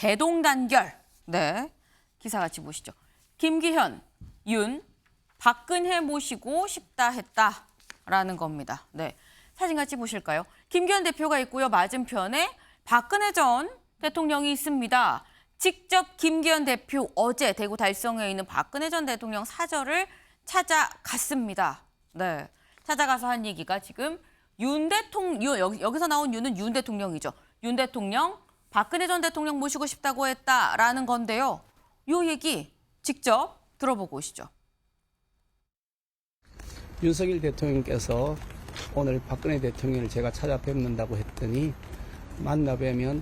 대동단결. 네, 기사 같이 보시죠. 김기현, 윤, 박근혜 모시고 싶다 했다라는 겁니다. 네, 사진 같이 보실까요? 김기현 대표가 있고요. 맞은편에 박근혜 전 대통령이 있습니다. 직접 김기현 대표 어제 대구 달성에 있는 박근혜 전 대통령 사저를 찾아갔습니다. 네, 찾아가서 한 얘기가 지금 윤 대통령, 여기서 나온 윤은 윤 대통령이죠. 윤 대통령, 박근혜 전 대통령 모시고 싶다고 했다라는 건데요. 요 얘기 직접 들어보고 오시죠. 윤석열 대통령께서 오늘 박근혜 대통령을 제가 찾아뵙는다고 했더니 만나 뵈면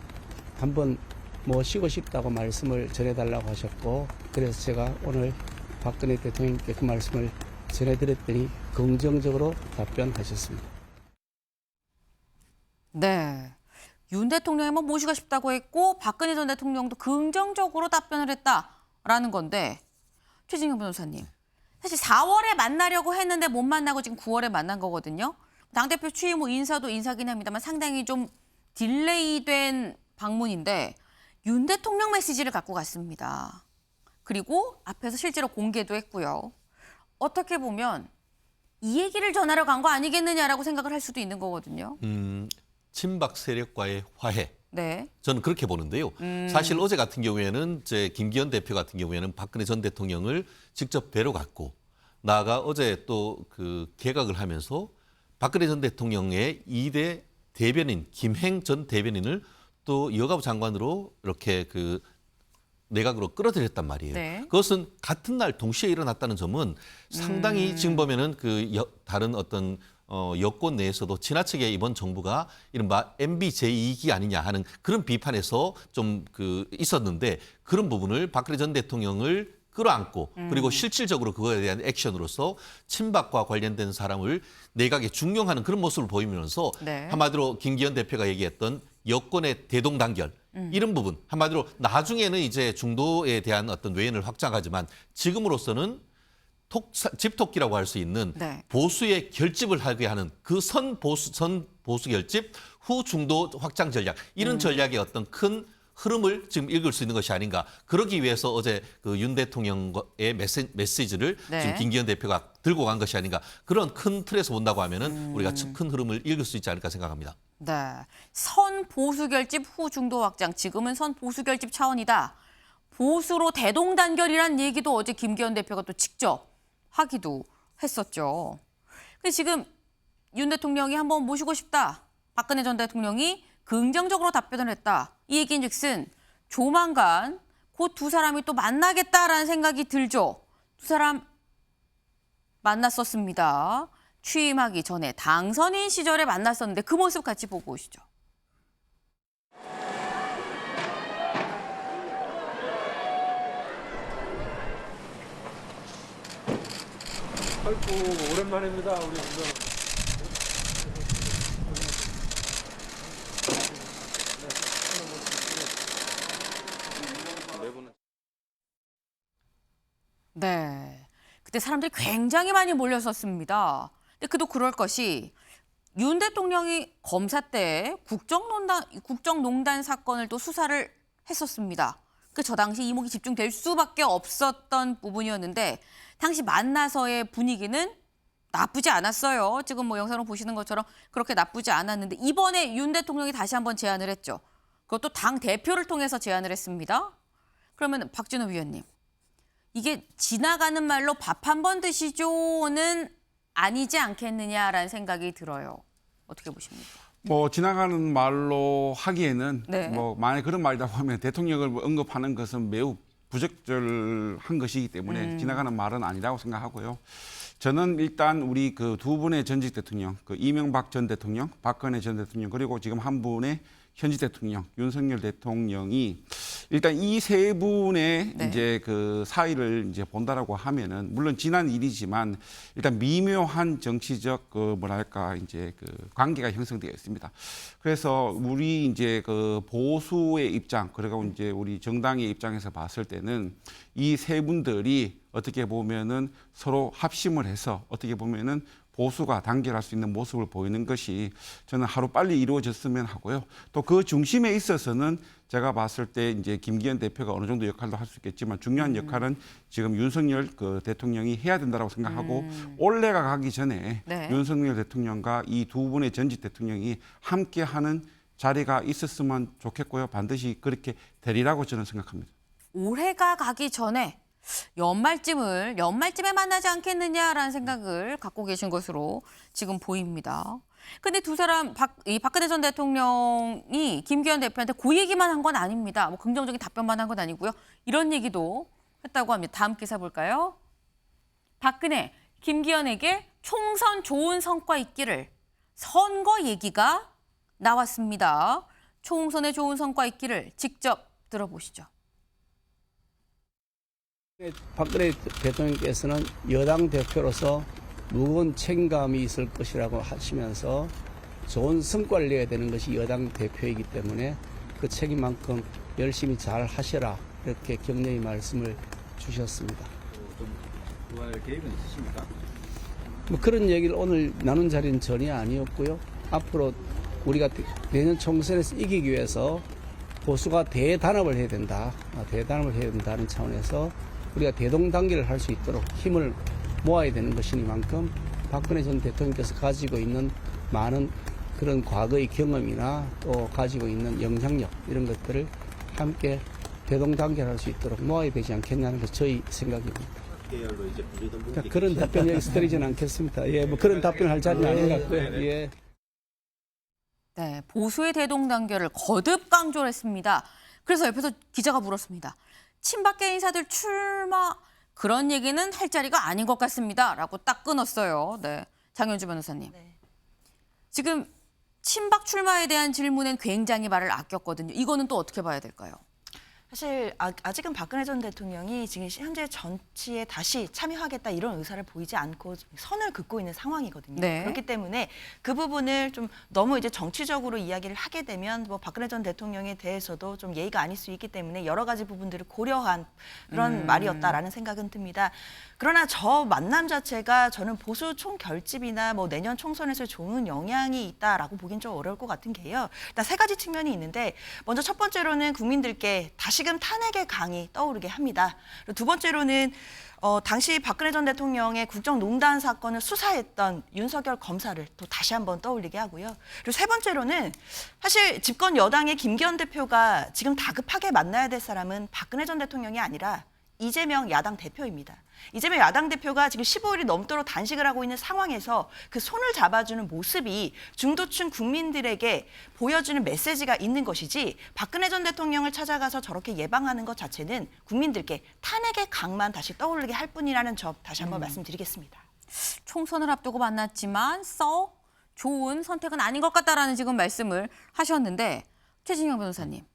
한번 모시고 싶다고 말씀을 전해달라고 하셨고, 그래서 제가 오늘 박근혜 대통령께 그 말씀을 전해드렸더니 긍정적으로 답변하셨습니다. 네, 윤 대통령이 뭐 모시고 싶다고 했고 박근혜 전 대통령도 긍정적으로 답변을 했다라는 건데, 최진경 변호사님, 사실 4월에 만나려고 했는데 못 만나고 지금 9월에 만난 거거든요. 당대표 취임 후 인사도 인사긴 합니다만 상당히 좀 딜레이된 방문인데 윤 대통령 메시지를 갖고 갔습니다. 그리고 앞에서 실제로 공개도 했고요. 어떻게 보면 이 얘기를 전하러 간 거 아니겠느냐라고 생각을 할 수도 있는 거거든요. 친박 세력과의 화해. 네. 저는 그렇게 보는데요. 사실 어제 같은 경우에는 김기현 대표 같은 경우에는 박근혜 전 대통령을 직접 뵈러 갔고, 나아가 어제 또 그 개각을 하면서 박근혜 전 대통령의 2대 대변인 김행 전 대변인을 또 여가부 장관으로 이렇게 그 내각으로 끌어들였단 말이에요. 네. 그것은 같은 날 동시에 일어났다는 점은 상당히 지금 보면은 다른 어떤 여권 내에서도 지나치게 이번 정부가 이른바 MB 제2기 아니냐 하는 그런 비판에서 좀 있었는데, 그런 부분을 박근혜 전 대통령을 끌어안고 그리고 실질적으로 그거에 대한 액션으로서 친박과 관련된 사람을 내각에 중용하는 그런 모습을 보이면서 네. 한마디로 김기현 대표가 얘기했던 여권의 대동단결, 이런 부분, 한마디로 나중에는 이제 중도에 대한 어떤 외연을 확장하지만 지금으로서는 집토끼라고 할 수 있는 네. 보수의 결집을 하게 하는 그 선 보수 결집 후 중도 확장 전략, 이런 전략의 어떤 큰 흐름을 지금 읽을 수 있는 것이 아닌가. 그러기 위해서 어제 그 윤 대통령의 메시지를 네. 지금 김기현 대표가 들고 간 것이 아닌가. 그런 큰 틀에서 본다고 하면은 우리가 큰 흐름을 읽을 수 있지 않을까 생각합니다. 네. 선 보수 결집 후 중도 확장, 지금은 선 보수 결집 차원이다. 보수로 대동단결이란 얘기도 어제 김기현 대표가 또 직접 하기도 했었죠. 근데 지금 윤 대통령이 한번 모시고 싶다. 박근혜 전 대통령이 긍정적으로 답변을 했다. 이 얘기인즉슨 조만간 곧 두 사람이 또 만나겠다라는 생각이 들죠. 두 사람 만났었습니다. 취임하기 전에 당선인 시절에 만났었는데 그 모습 같이 보고 오시죠. 아이고, 오랜만입니다, 우리 분들. 네. 그때 사람들이 굉장히 많이 몰렸었습니다. 근데 그도 그럴 것이 윤 대통령이 검사 때 국정농단 사건을 또 수사를 했었습니다. 저 당시 이목이 집중될 수밖에 없었던 부분이었는데 당시 만나서의 분위기는 나쁘지 않았어요. 지금 뭐 영상으로 보시는 것처럼 그렇게 나쁘지 않았는데 이번에 윤 대통령이 다시 한번 제안을 했죠. 그것도 당 대표를 통해서 제안을 했습니다. 그러면 박진우 위원님, 이게 지나가는 말로 밥 한 번 드시죠는 아니지 않겠느냐라는 생각이 들어요. 어떻게 보십니까? 뭐 지나가는 말로 하기에는 네. 뭐 만약 그런 말이다 보면 대통령을 언급하는 것은 매우 부적절한 것이기 때문에 지나가는 말은 아니라고 생각하고요. 저는 일단 우리 그 두 분의 전직 대통령, 그 이명박 전 대통령, 박근혜 전 대통령, 그리고 지금 한 분의 현직 대통령 윤석열 대통령이 일단 이 세 분의 네. 이제 그 사이를 이제 본다라고 하면은 물론 지난 일이지만 일단 미묘한 정치적 그 뭐랄까 이제 그 관계가 형성되어 있습니다. 그래서 우리 이제 그 보수의 입장 그리고 이제 우리 정당의 입장에서 봤을 때는 이 세 분들이 어떻게 보면은 서로 합심을 해서 어떻게 보면은 보수가 단결할 수 있는 모습을 보이는 것이 저는 하루 빨리 이루어졌으면 하고요. 또 그 중심에 있어서는 제가 봤을 때 이제 김기현 대표가 어느 정도 역할도 할 수 있겠지만 중요한 역할은 지금 윤석열 그 대통령이 해야 된다고 생각하고 올해가 가기 전에 네. 윤석열 대통령과 이 두 분의 전직 대통령이 함께하는 자리가 있었으면 좋겠고요. 반드시 그렇게 되리라고 저는 생각합니다. 올해가 가기 전에 연말쯤에 만나지 않겠느냐라는 생각을 갖고 계신 것으로 지금 보입니다. 근데 두 사람 이 박근혜 전 대통령이 김기현 대표한테 그 얘기만 한 건 아닙니다. 뭐 긍정적인 답변만 한 건 아니고요. 이런 얘기도 했다고 합니다. 다음 기사 볼까요? 박근혜, 김기현에게 총선 좋은 성과 있기를, 선거 얘기가 나왔습니다. 총선에 좋은 성과 있기를 직접 들어보시죠. 박근혜 대통령께서는 여당 대표로서 무거운 책임감이 있을 것이라고 하시면서 좋은 성과를 내야 되는 것이 여당 대표이기 때문에 그 책임만큼 열심히 잘 하셔라, 이렇게 격려의 말씀을 주셨습니다. 그할 계획은 있으십니까? 뭐 그런 얘기를 오늘 나눈 자리는 전혀 아니었고요. 앞으로 우리가 내년 총선에서 이기기 위해서 보수가 대단합을 해야 된다. 대단합을 해야 된다는 차원에서 우리가 대동단계를 할 수 있도록 힘을 모아야 되는 것이니만큼 박근혜 전 대통령께서 가지고 있는 많은 그런 과거의 경험이나 또 가지고 있는 영향력, 이런 것들을 함께 대동단계를 할 수 있도록 모아야 되지 않겠냐는 것이 저희 생각입니다. 계열로 이제 분리된 부분이 그런 답변 여기서 드리지는 않겠습니다. 예, 뭐 그런 답변을 할 자리는 아닌 것 같고요. 예. 네, 보수의 대동단결을 거듭 강조를 했습니다. 그래서 옆에서 기자가 물었습니다. 친박계 인사들 출마, 그런 얘기는 할 자리가 아닌 것 같습니다. 라고 딱 끊었어요. 네, 장현주 변호사님. 네. 지금 친박 출마에 대한 질문엔 굉장히 말을 아꼈거든요. 이거는 또 어떻게 봐야 될까요? 사실 아직은 박근혜 전 대통령이 지금 현재 정치에 다시 참여하겠다 이런 의사를 보이지 않고 선을 긋고 있는 상황이거든요. 네. 그렇기 때문에 그 부분을 좀 너무 이제 정치적으로 이야기를 하게 되면 뭐 박근혜 전 대통령에 대해서도 좀 예의가 아닐 수 있기 때문에 여러 가지 부분들을 고려한 그런 말이었다라는 생각은 듭니다. 그러나 저 만남 자체가 저는 보수 총결집이나 뭐 내년 총선에서 좋은 영향이 있다라고 보긴 좀 어려울 것 같은 게요. 일단 세 가지 측면이 있는데 먼저 첫 번째로는 국민들께 다시금 탄핵의 강이 떠오르게 합니다. 그리고 두 번째로는 당시 박근혜 전 대통령의 국정농단 사건을 수사했던 윤석열 검사를 또 다시 한번 떠올리게 하고요. 그리고 세 번째로는 사실 집권 여당의 김기현 대표가 지금 다급하게 만나야 될 사람은 박근혜 전 대통령이 아니라 이재명 야당 대표입니다. 이재명 야당 대표가 지금 15일이 넘도록 단식을 하고 있는 상황에서 그 손을 잡아주는 모습이 중도층 국민들에게 보여주는 메시지가 있는 것이지 박근혜 전 대통령을 찾아가서 저렇게 예방하는 것 자체는 국민들께 탄핵의 강만 다시 떠오르게 할 뿐이라는 점 다시 한번 말씀드리겠습니다. 총선을 앞두고 만났지만 썩 좋은 선택은 아닌 것 같다라는 지금 말씀을 하셨는데 최진영 변호사님.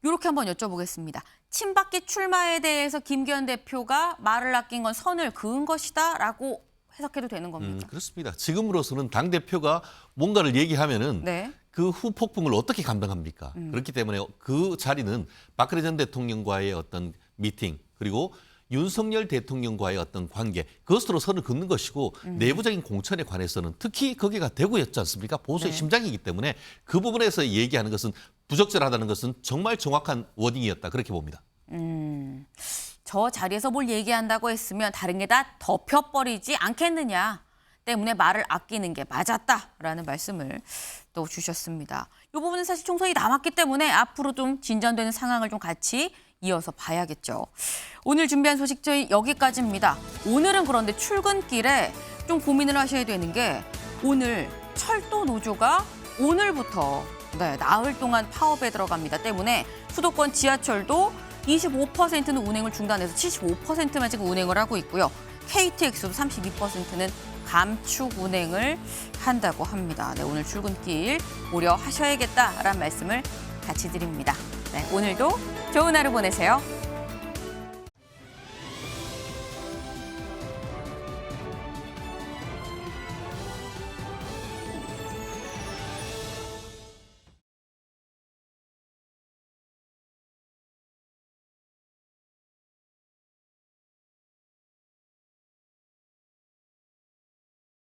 이렇게 한번 여쭤보겠습니다. 친박계 출마에 대해서 김기현 대표가 말을 아낀 건 선을 그은 것이다라고 해석해도 되는 겁니까? 그렇습니다. 지금으로서는 당대표가 뭔가를 얘기하면은 네. 그 후폭풍을 어떻게 감당합니까? 그렇기 때문에 그 자리는 박근혜 전 대통령과의 어떤 미팅, 그리고 윤석열 대통령과의 어떤 관계, 그것으로 선을 긋는 것이고 내부적인 공천에 관해서는 특히 거기가 대구였지 않습니까? 보수의 네. 심장이기 때문에 그 부분에서 얘기하는 것은 부적절하다는 것은 정말 정확한 워딩이었다, 그렇게 봅니다. 저 자리에서 뭘 얘기한다고 했으면 다른 게 다 덮여버리지 않겠느냐 때문에 말을 아끼는 게 맞았다라는 말씀을 또 주셨습니다. 이 부분은 사실 총선이 남았기 때문에 앞으로 좀 진전되는 상황을 좀 같이 이어서 봐야겠죠. 오늘 준비한 소식 저희 여기까지입니다. 오늘은 그런데 출근길에 좀 고민을 하셔야 되는 게 오늘 철도 노조가 오늘부터 나흘 동안 파업에 들어갑니다. 때문에 수도권 지하철도 25%는 운행을 중단해서 75%만 지금 운행을 하고 있고요. KTX도 32%는 감축 운행을 한다고 합니다. 네, 오늘 출근길 고려하셔야겠다라는 말씀을 같이 드립니다. 네, 오늘도 좋은 하루 보내세요.